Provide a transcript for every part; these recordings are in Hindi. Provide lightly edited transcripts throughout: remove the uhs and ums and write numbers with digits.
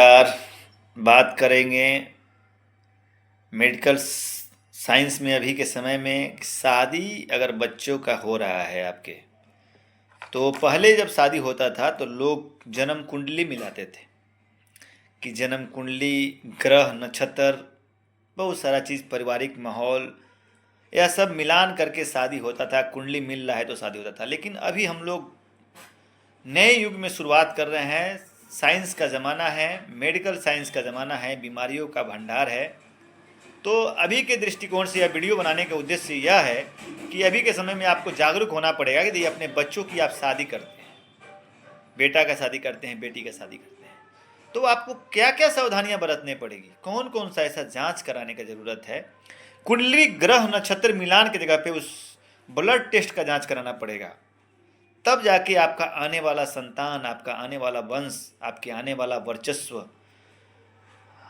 यार, बात करेंगे मेडिकल साइंस में। अभी के समय में शादी अगर बच्चों का हो रहा है आपके, तो पहले जब शादी होता था तो लोग जन्म कुंडली मिलाते थे कि जन्म कुंडली, ग्रह, नक्षत्र, बहुत सारा चीज़, पारिवारिक माहौल, यह सब मिलान करके शादी होता था। कुंडली मिल रहा है तो शादी होता था। लेकिन अभी हम लोग नए युग में शुरुआत कर रहे हैं। साइंस का ज़माना है, मेडिकल साइंस का ज़माना है, बीमारियों का भंडार है। तो अभी के दृष्टिकोण से यह वीडियो बनाने का उद्देश्य यह है कि अभी के समय में आपको जागरूक होना पड़ेगा कि यदि अपने बच्चों की आप शादी करते हैं, बेटा का शादी करते हैं, बेटी का शादी करते हैं, तो आपको क्या क्या सावधानियां बरतने पड़ेगी, कौन कौन सा ऐसा जांच कराने की ज़रूरत है। कुंडली, ग्रह, नक्षत्र मिलान की जगह पे उस ब्लड टेस्ट का जांच कराना पड़ेगा। तब जाके आपका आने वाला संतान, आपका आने वाला वंश, आपके आने वाला वर्चस्व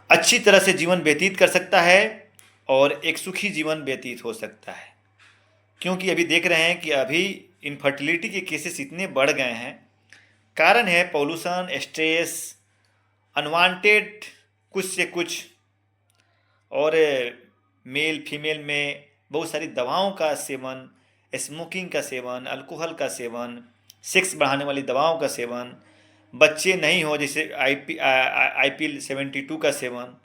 अच्छी तरह से जीवन व्यतीत कर सकता है और एक सुखी जीवन व्यतीत हो सकता है। क्योंकि अभी देख रहे हैं कि अभी इनफर्टिलिटी के केसेस इतने बढ़ गए हैं। कारण है पॉल्यूशन, स्ट्रेस, अनवांटेड कुछ से कुछ, और मेल फीमेल में बहुत सारी दवाओं का सेवन, स्मोकिंग का सेवन, अल्कोहल का सेवन, सेक्स बढ़ाने वाली दवाओं का सेवन, बच्चे नहीं हो जैसे IPL 72 का सेवन,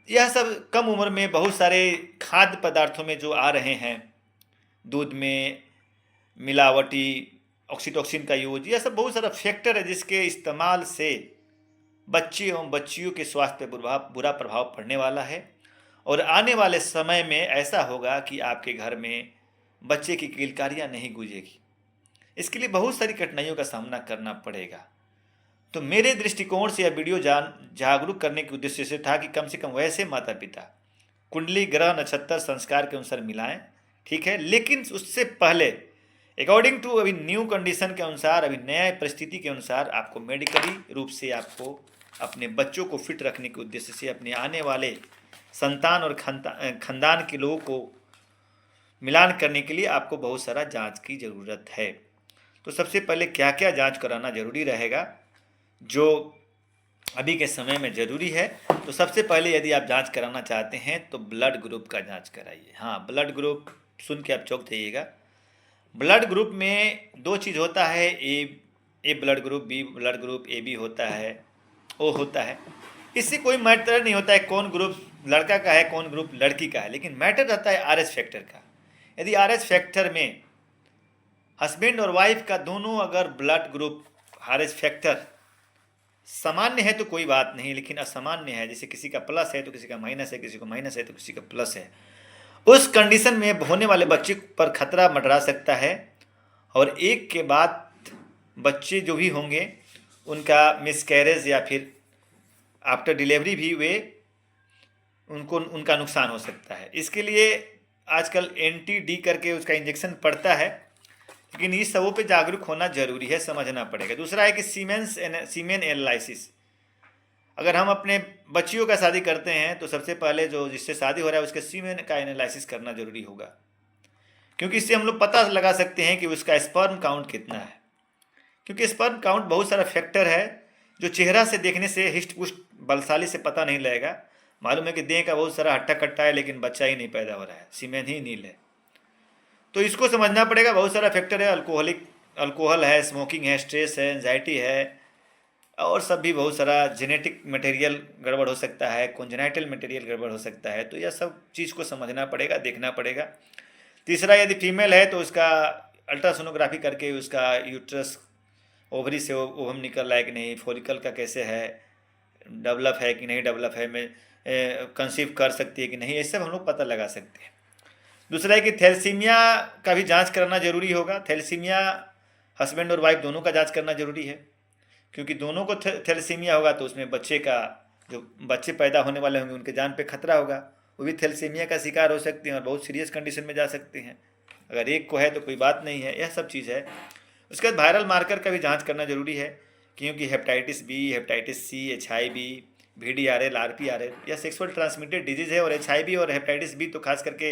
यह सब कम उम्र में बहुत सारे खाद्य पदार्थों में जो आ रहे हैं, दूध में मिलावटी ऑक्सीटोसिन का यूज, यह सब बहुत सारा फैक्टर है जिसके इस्तेमाल से बच्चे एवं बच्चियों के स्वास्थ्य पर बुरा प्रभाव पड़ने वाला है। और आने वाले समय में ऐसा होगा कि आपके घर में बच्चे की किलकारियाँ नहीं गूंजेगी। इसके लिए बहुत सारी कठिनाइयों का सामना करना पड़ेगा। तो मेरे दृष्टिकोण से यह वीडियो जागरूक करने के उद्देश्य से था कि कम से कम वैसे माता पिता कुंडली, ग्रह, नक्षत्र, संस्कार के अनुसार मिलाएं, ठीक है। लेकिन उससे पहले अकॉर्डिंग टू अभी न्यू कंडीशन के अनुसार, अभी नया परिस्थिति के अनुसार, आपको मेडिकली रूप से आपको अपने बच्चों को फिट रखने के उद्देश्य से अपने आने वाले संतान और खानदान के लोगों को मिलान करने के लिए आपको बहुत सारा जांच की ज़रूरत है। तो सबसे पहले क्या क्या जांच कराना ज़रूरी रहेगा जो अभी के समय में ज़रूरी है। तो सबसे पहले यदि आप जांच कराना चाहते हैं तो ब्लड ग्रुप का जांच कराइए। हाँ, ब्लड ग्रुप सुन के आप चौंक जाइएगा। ब्लड ग्रुप में दो चीज़ होता है, A blood group, B blood group, AB होता है, O होता है। इससे कोई मैटर नहीं होता है कौन ग्रुप लड़का का है, कौन ग्रुप लड़की का है, लेकिन मैटर रहता है RH फैक्टर का। यदि RH फैक्टर में हस्बैंड और वाइफ का दोनों अगर ब्लड ग्रुप RH फैक्टर सामान्य है तो कोई बात नहीं, लेकिन असामान्य है, जैसे किसी का प्लस है तो किसी का माइनस है, किसी को माइनस है तो किसी का प्लस है, उस कंडीशन में होने वाले बच्चे पर खतरा मंडरा सकता है। और एक के बाद बच्चे जो भी होंगे उनका मिसकैरेज या फिर आफ्टर डिलीवरी भी उनका नुकसान हो सकता है। इसके लिए आजकल NT-D करके उसका इंजेक्शन पड़ता है, लेकिन इस सबों पे जागरूक होना जरूरी है, समझना पड़ेगा। दूसरा है कि सीमेन एनालिसिस। अगर हम अपने बच्चियों का शादी करते हैं तो सबसे पहले जो जिससे शादी हो रहा है उसके सीमेन का एनालिसिस करना जरूरी होगा, क्योंकि इससे हम लोग पता लगा सकते हैं कि उसका स्पर्म काउंट कितना है। क्योंकि स्पर्म काउंट बहुत सारा फैक्टर है जो चेहरा से देखने से हिस्ट पुष्ट बलशाली से पता नहीं लगेगा। मालूम है कि देह का बहुत सारा हट्टा कट्टा है लेकिन बच्चा ही नहीं पैदा हो रहा है, सीमेन ही नील है। तो इसको समझना पड़ेगा। बहुत सारा फैक्टर है, अल्कोहल है, स्मोकिंग है, स्ट्रेस है, एंजाइटी है, और सब भी बहुत सारा जेनेटिक मटेरियल गड़बड़ हो सकता है, कॉन्जेनाइटल मटेरियल गड़बड़ हो सकता है। तो यह सब चीज़ को समझना पड़ेगा, देखना पड़ेगा। तीसरा, यदि फीमेल है तो उसका अल्ट्रासोनोग्राफी करके उसका यूट्रस, ओवरी से ओवम निकल रहा है कि नहीं, फॉलिकल का कैसे है, डेवलप है कि नहीं डेवलप है, में कंसीव कर सकती है कि नहीं, ये सब हम लोग पता लगा सकते हैं। दूसरा है कि थैलेसीमिया का भी जांच करना जरूरी होगा। थैलेसीमिया हस्बैंड और वाइफ दोनों का जांच करना जरूरी है, क्योंकि दोनों को थैलेसीमिया होगा तो उसमें बच्चे का, जो बच्चे पैदा होने वाले होंगे उनके जान पे खतरा होगा, वो भी थैलेसीमिया का शिकार हो सकते हैं और बहुत सीरियस कंडीशन में जा सकते हैं। अगर एक को है तो कोई बात नहीं है, यह सब चीज़ है। उसके बाद वायरल मार्कर का भी जांच करना जरूरी है, क्योंकि hepatitis B, hepatitis C, HIV, VDRL, RPRL, यह सेक्सुअल ट्रांसमिटेड डिजीज़ है। और HIV और हेपेटाइटिस बी तो खास करके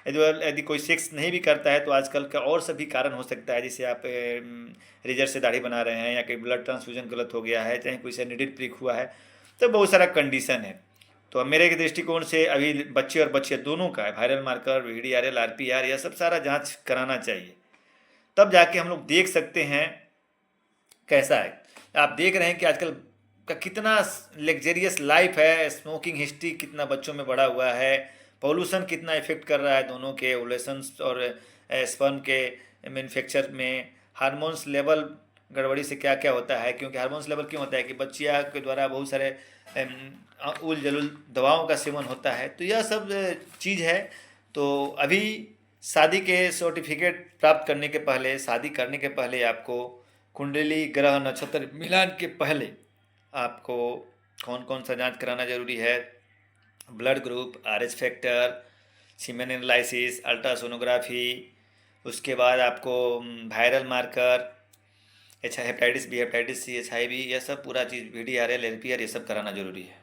यदि कोई सेक्स नहीं भी करता है तो आजकल का और सभी कारण हो सकता है, जैसे आप रेजर से दाढ़ी बना रहे हैं, या कोई ब्लड ट्रांसफ्यूजन गलत हो गया है, चाहे कोई से निडिल प्रिक हुआ है, तो बहुत सारा कंडीशन है। तो अब मेरे के दृष्टिकोण से अभी बच्चे और बच्चे दोनों का वायरल मार्कर, VDRL, RPR, यह सब सारा जांच कराना चाहिए, तब जाके हम लोग देख सकते हैं कैसा है। आप देख रहे हैं कि आजकल का कितना लग्जरियस लाइफ है, स्मोकिंग हिस्ट्री कितना बच्चों में बढ़ा हुआ है, पॉल्यूशन कितना इफेक्ट कर रहा है दोनों के ओवुलेशंस और स्पर्म के मैन्युफैक्चर में, हार्मोन्स लेवल गड़बड़ी से क्या क्या होता है, क्योंकि हार्मोन्स लेवल क्यों होता है कि बच्चिया के द्वारा बहुत सारे उल जलुल दवाओं का सेवन होता है, तो यह सब चीज़ है। तो अभी शादी के सर्टिफिकेट प्राप्त करने के पहले, शादी करने के पहले आपको कुंडली ग्रह नक्षत्र मिलान के पहले आपको कौन कौन सा जांच कराना जरूरी है, blood group, RH factor, semen analysis, ultrasonography, उसके बाद आपको viral marker, hepatitis B, hepatitis C, HIV, यह सब पूरा चीज़, VDRL, LPR, ये सब कराना जरूरी है।